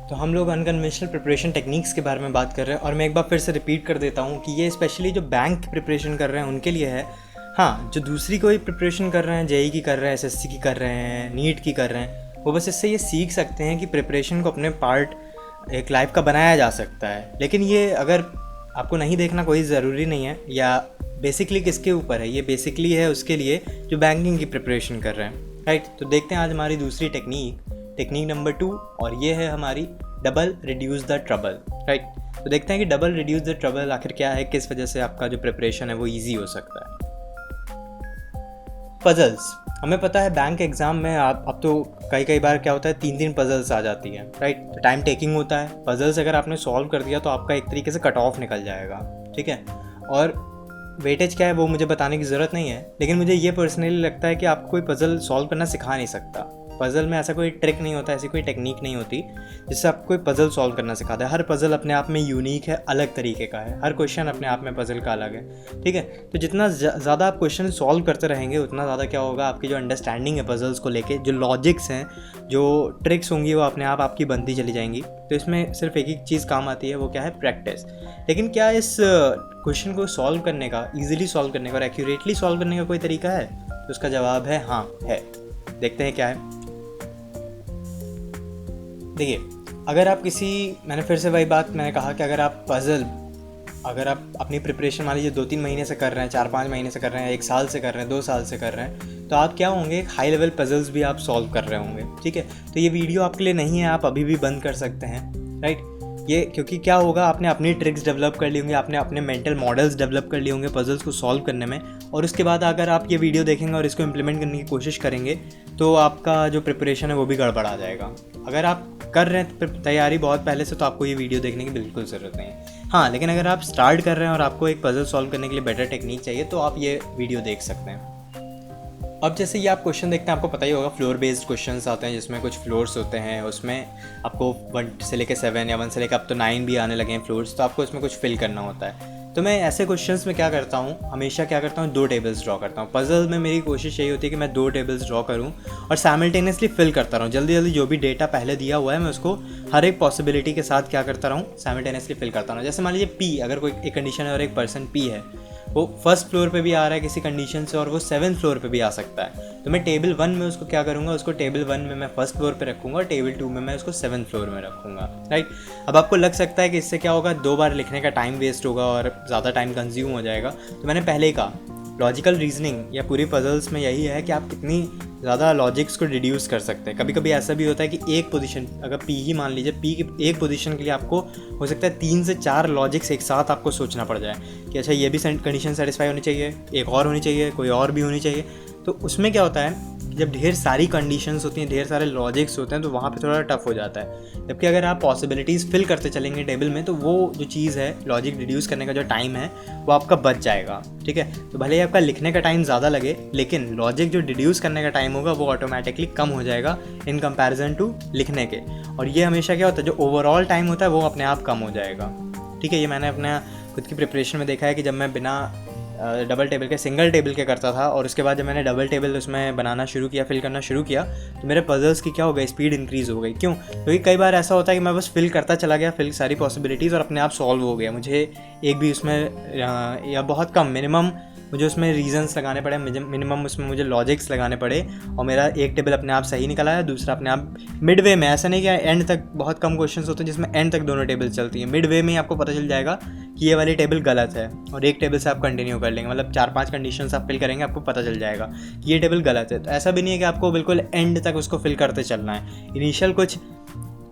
तो हम लोग अनकन्वेंशनल प्रिपरेशन टेक्निक्स के बारे में बात कर रहे हैं और मैं एक बार फिर से रिपीट कर देता हूँ कि ये स्पेशली जो बैंक की प्रिपरेशन कर रहे हैं उनके लिए है। हाँ, जो दूसरी कोई प्रिपरेशन कर रहे हैं, जेई की कर रहे हैं, एसएससी की कर रहे हैं, नीट की कर रहे हैं, वो बस इससे ये सीख सकते हैं कि प्रिपरेशन को अपने पार्ट एक लाइफ का बनाया जा सकता है। लेकिन ये अगर आपको नहीं देखना कोई ज़रूरी नहीं है, या बेसिकली किसके ऊपर है, ये बेसिकली है उसके लिए जो बैंकिंग की प्रिपरेशन कर रहे हैं। राइट, तो देखते हैं आज हमारी दूसरी टेक्निक नंबर 2, और ये है हमारी double reduce the trouble. Right, तो देखते हैं कि डबल रिड्यूस द ट्रबल आखिर क्या है, किस वजह से आपका जो प्रिपरेशन है वो ईजी हो सकता है। पजल्स, हमें पता है बैंक एग्ज़ाम में अब तो कई बार क्या होता है, 3 पजल्स आ जाती है। राइट, तो टाइम टेकिंग होता है। पजल्स अगर आपने सॉल्व कर दिया तो आपका एक तरीके से कट ऑफ निकल जाएगा। ठीक है, और वेटेज क्या है वो मुझे बताने की ज़रूरत नहीं है, लेकिन मुझे ये पर्सनली लगता है कि आपको कोई पज़ल सॉल्व करना सिखा नहीं सकता। पज़ल में ऐसा कोई ट्रिक नहीं होता, ऐसी कोई टेक्निक नहीं होती जिससे आपको कोई पज़ल सॉल्व करना सिखाता है। हर पज़ल अपने आप में यूनिक है, अलग तरीके का है। हर क्वेश्चन अपने आप में पज़ल का अलग है। ठीक है, तो जितना ज़्यादा आप क्वेश्चन सॉल्व करते रहेंगे उतना ज़्यादा क्या होगा, आपकी जो अंडरस्टैंडिंग है पज़ल्स को लेके, जो लॉजिक्स हैं, जो ट्रिक्स होंगी, वो अपने आप आपकी बनती चली जाएंगी। तो इसमें सिर्फ एक ही चीज़ काम आती है, वो क्या है, प्रैक्टिस। लेकिन क्या इस क्वेश्चन को सॉल्व करने का, ईजिली सॉल्व करने का और एक्यूरेटली सॉल्व करने का कोई तरीका है? तो उसका जवाब है हाँ, है। देखते हैं क्या है। देखिए, अगर आप मैंने फिर से वही बात मैंने कहा कि अगर आप अपनी प्रिपरेशन मान लीजिए 2-3 महीने से कर रहे हैं, 4-5 महीने से कर रहे हैं, 1 साल से कर रहे हैं, 2 साल से कर रहे हैं, तो आप क्या होंगे, एक हाई लेवल पजल्स भी आप सॉल्व कर रहे होंगे। ठीक है, तो ये वीडियो आपके लिए नहीं है, आप अभी भी बंद कर सकते हैं। राइट, ये क्योंकि क्या होगा, आपने अपनी ट्रिक्स डेवलप कर ली होंगी, आपने अपने मेंटल मॉडल्स डेवलप कर लिए होंगे पजल्स को सॉल्व करने में, और उसके बाद अगर आप ये वीडियो देखेंगे और इसको इम्प्लीमेंट करने की कोशिश करेंगे तो आपका जो प्रिपरेशन है वो भी गड़बड़ा जाएगा। अगर आप कर रहे हैं तैयारी बहुत पहले से तो आपको ये वीडियो देखने की बिल्कुल ज़रूरत नहीं है। हाँ, लेकिन अगर आप स्टार्ट कर रहे हैं और आपको एक पजल सॉल्व करने के लिए बेटर टेक्निक चाहिए तो आप ये वीडियो देख सकते हैं। अब जैसे ये आप क्वेश्चन देखते हैं, आपको पता ही होगा फ्लोर बेस्ड क्वेश्चंस आते हैं जिसमें कुछ फ्लोर्स होते हैं, उसमें आपको 1 से लेकर 7 या 1 से लेकर अब तो 9 भी आने लगे हैं फ्लोर्स, तो आपको उसमें कुछ फिल करना होता है। तो मैं ऐसे क्वेश्चंस में क्या करता हूँ, हमेशा क्या करता हूँ, 2 टेबल्स ड्रॉ करता हूँ। पजल में मेरी कोशिश यही होती है कि मैं 2 टेबल्स ड्रॉ करूँ और साइमल्टेनियसली फिल करता रहूँ। जल्दी जो भी डेटा पहले दिया हुआ है मैं उसको हर एक पॉसिबिलिटी के साथ क्या करता रहूँ, साइमल्टेनियसली फिल करता रहूँ। जैसे मान लीजिए पी, अगर कोई एक कंडीशन है और एक पर्सन पी है, वो फर्स्ट फ्लोर पे भी आ रहा है किसी कंडीशन से और वो 7th फ्लोर पे भी आ सकता है, तो मैं टेबल 1 में उसको क्या करूँगा, उसको टेबल 1 में मैं फर्स्ट फ्लोर पे रखूँगा और टेबल 2 में मैं उसको 7th फ्लोर में रखूँगा। राइट, अब आपको लग सकता है कि इससे क्या होगा, 2 बार लिखने का टाइम वेस्ट होगा और ज़्यादा टाइम कंज्यूम हो जाएगा। तो मैंने पहले ही कहा, लॉजिकल रीजनिंग या पूरी पजल्स में यही है कि आप कितनी ज़्यादा लॉजिक्स को डिड्यूस कर सकते हैं। कभी कभी ऐसा भी होता है कि एक पोजीशन, अगर पी ही मान लीजिए, पी की एक पोजीशन के लिए आपको हो सकता है 3 से 4 लॉजिक्स एक साथ आपको सोचना पड़ जाए कि अच्छा ये भी कंडीशन सेटिस्फाई होनी चाहिए, एक और होनी चाहिए, कोई और भी होनी चाहिए। तो उसमें क्या होता है, जब ढेर सारी कंडीशंस होती हैं, ढेर सारे लॉजिक्स होते हैं, तो वहाँ पे थोड़ा टफ हो जाता है। जबकि अगर आप पॉसिबिलिटीज़ फिल करते चलेंगे टेबल में, तो वो जो चीज़ है, लॉजिक डिड्यूस करने का जो टाइम है वो आपका बच जाएगा। ठीक है, तो भले ही आपका लिखने का टाइम ज़्यादा लगे, लेकिन लॉजिक जो डिड्यूस करने का टाइम होगा वो ऑटोमेटिकली कम हो जाएगा इन कंपैरिजन टू लिखने के। और ये हमेशा क्या होता है, जो ओवरऑल टाइम होता है वो अपने आप कम हो जाएगा। ठीक है, ये मैंने अपने खुद की प्रिपरेशन में देखा है कि जब मैं बिना डबल टेबल के सिंगल टेबल के करता था और उसके बाद जब मैंने डबल टेबल उसमें बनाना शुरू किया, फिल करना शुरू किया, तो मेरे पजल्स की क्या हो गई, स्पीड इंक्रीज़ हो गई। क्यों? क्योंकि कई बार ऐसा होता है कि मैं बस फिल करता चला गया, फिल सारी पॉसिबिलिटीज़, और अपने आप सॉल्व हो गया। मुझे एक भी उसमें या बहुत कम, मिनिमम मुझे उसमें रीजंस लगाने पड़े, मिनिमम उसमें मुझे लॉजिक्स लगाने पड़े, और मेरा एक टेबल अपने आप सही निकला है, दूसरा अपने आप मिड वे में। ऐसा नहीं कि एंड तक, बहुत कम क्वेश्चंस होते हैं जिसमें एंड तक दोनों टेबल चलती हैं। मिड वे में आपको पता चल जाएगा कि ये वाली टेबल गलत है, और एक टेबल से आप कंटिन्यू कर लेंगे, मतलब 4-5 कंडीशंस आप फिल करेंगे, आपको पता चल जाएगा कि ये टेबल गलत है। तो ऐसा भी नहीं है कि आपको बिल्कुल एंड तक उसको फिल करते चलना है। इनिशियल कुछ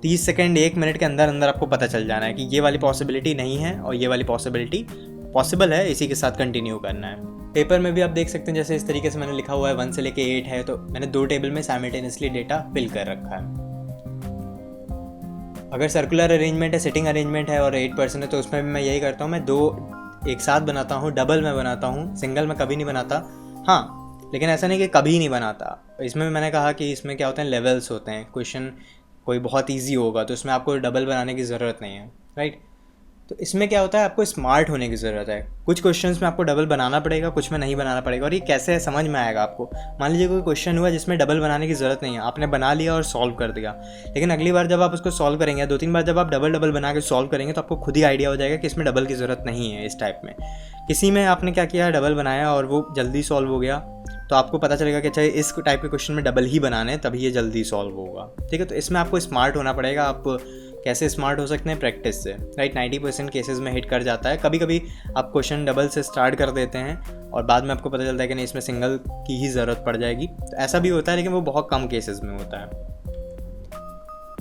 30 सेकेंड 1 मिनट के अंदर अंदर आपको पता चल जाना है कि ये वाली पॉसिबिलिटी नहीं है और ये वाली पॉसिबिलिटी पॉसिबल है, इसी के साथ कंटिन्यू करना है। पेपर में भी आप देख सकते हैं, जैसे इस तरीके से मैंने लिखा हुआ है 1 से लेके 8 है, तो मैंने 2 टेबल में साइमल्टेनियसली डेटा फिल कर रखा है। अगर सर्कुलर अरेंजमेंट है, सिटिंग अरेंजमेंट है और 8 पर्सन है, तो उसमें भी मैं यही करता हूँ, मैं 2 एक साथ बनाता हूँ, डबल में बनाता हूँ, सिंगल में कभी नहीं बनाता। हाँ, लेकिन ऐसा नहीं कि कभी नहीं बनाता। इसमें मैंने कहा कि इसमें क्या होते हैं, लेवल्स होते हैं। क्वेश्चन कोई बहुत ईजी होगा तो उसमें आपको डबल बनाने की ज़रूरत नहीं है। राइट, तो इसमें क्या होता है, आपको स्मार्ट होने की ज़रूरत है। कुछ क्वेश्चंस में आपको डबल बनाना पड़ेगा, कुछ में नहीं बनाना पड़ेगा। और ये कैसे समझ में आएगा आपको, मान लीजिए कोई क्वेश्चन हुआ जिसमें डबल बनाने की ज़रूरत नहीं है, आपने बना लिया और सॉल्व कर दिया, लेकिन अगली बार जब आप उसको सॉल्व करेंगे, 2-3 बार जब आप डबल बना के सॉल्व करेंगे, तो आपको खुद ही आइडिया हो जाएगा कि इसमें डबल की ज़रूरत नहीं है। इस टाइप में किसी में आपने क्या किया, डबल बनाया और वो जल्दी सॉल्व हो गया, तो आपको पता चलेगा कि अच्छा इस टाइप के क्वेश्चन में डबल ही बनाने हैं, तभी ये जल्दी सॉल्व होगा। ठीक है, तो इसमें आपको स्मार्ट होना पड़ेगा। आप कैसे स्मार्ट हो सकते हैं, प्रैक्टिस से, राइट। 90% केसेस में हिट कर जाता है। कभी कभी आप क्वेश्चन डबल से स्टार्ट कर देते हैं और बाद में आपको पता चलता है कि नहीं, इसमें सिंगल की ही ज़रूरत पड़ जाएगी। तो ऐसा भी होता है, लेकिन वो बहुत कम केसेस में होता है।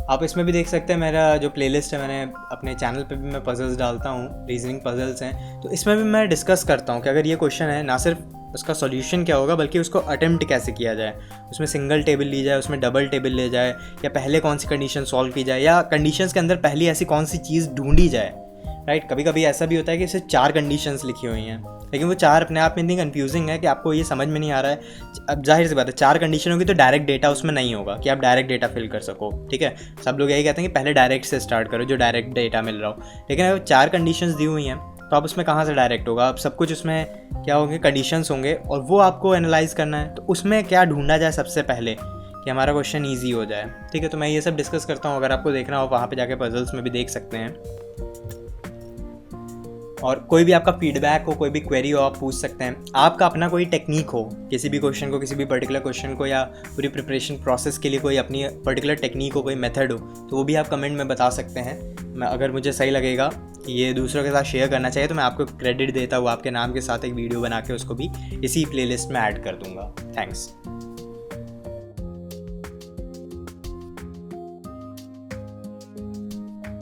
आप इसमें भी देख सकते हैं, मेरा जो प्लेलिस्ट है, मैंने अपने चैनल पे भी मैं पजल्स डालता हूँ, रीजनिंग पजल्स हैं, तो इसमें भी मैं डिस्कस करता हूँ कि अगर ये क्वेश्चन है, ना सिर्फ उसका सॉल्यूशन क्या होगा, बल्कि उसको अटेम्प्ट कैसे किया जाए। उसमें सिंगल टेबल ली जाए, उसमें डबल टेबल ले जाए, या पहले कौन सी कंडीशन सॉल्व की जाए, या कंडीशंस के अंदर पहली ऐसी कौन सी चीज़ ढूंढी जाए, राइट। कभी कभी ऐसा भी होता है कि इससे 4 कंडीशंस लिखी हुई हैं, लेकिन वो 4 अपने आप में इतनी कन्फ्यूजिंग है कि आपको ये समझ में नहीं आ रहा है। अब जाहिर सी बात है, 4 कंडीशन होगी तो डायरेक्ट डेटा उसमें नहीं होगा कि आप डायरेक्ट डेटा फिल कर सको। ठीक है, सब लोग यही कहते हैं कि पहले डायरेक्ट से स्टार्ट करो, जो डायरेक्ट डेटा मिल रहा हो, लेकिन अगर 4 कंडीशंस दी हुई हैं तो आप उसमें कहाँ से डायरेक्ट होगा। अब सब कुछ उसमें क्या होंगे, कंडीशंस होंगे, और वो आपको एनालाइज करना है। तो उसमें क्या ढूंढा जाए सबसे पहले कि हमारा क्वेश्चन ईजी हो जाए। ठीक है, तो मैं ये सब डिस्कस करता हूँ। अगर आपको देखना हो, वहाँ पे जाके पजल्स में भी देख सकते हैं। और कोई भी आपका फीडबैक हो, कोई भी क्वेरी हो, आप पूछ सकते हैं। आपका अपना कोई टेक्निक हो किसी भी क्वेश्चन को, किसी भी पर्टिकुलर क्वेश्चन को, या पूरी प्रिपरेशन प्रोसेस के लिए कोई अपनी पर्टिकुलर टेक्निक हो, कोई मेथड हो, तो वो भी आप कमेंट में बता सकते हैं। मैं अगर मुझे सही लगेगा कि ये दूसरों के साथ शेयर करना चाहिए, तो मैं आपको क्रेडिट देता हूँ, आपके नाम के साथ एक वीडियो बना के उसको भी इसी प्लेलिस्ट में ऐड कर दूँगा। थैंक्स।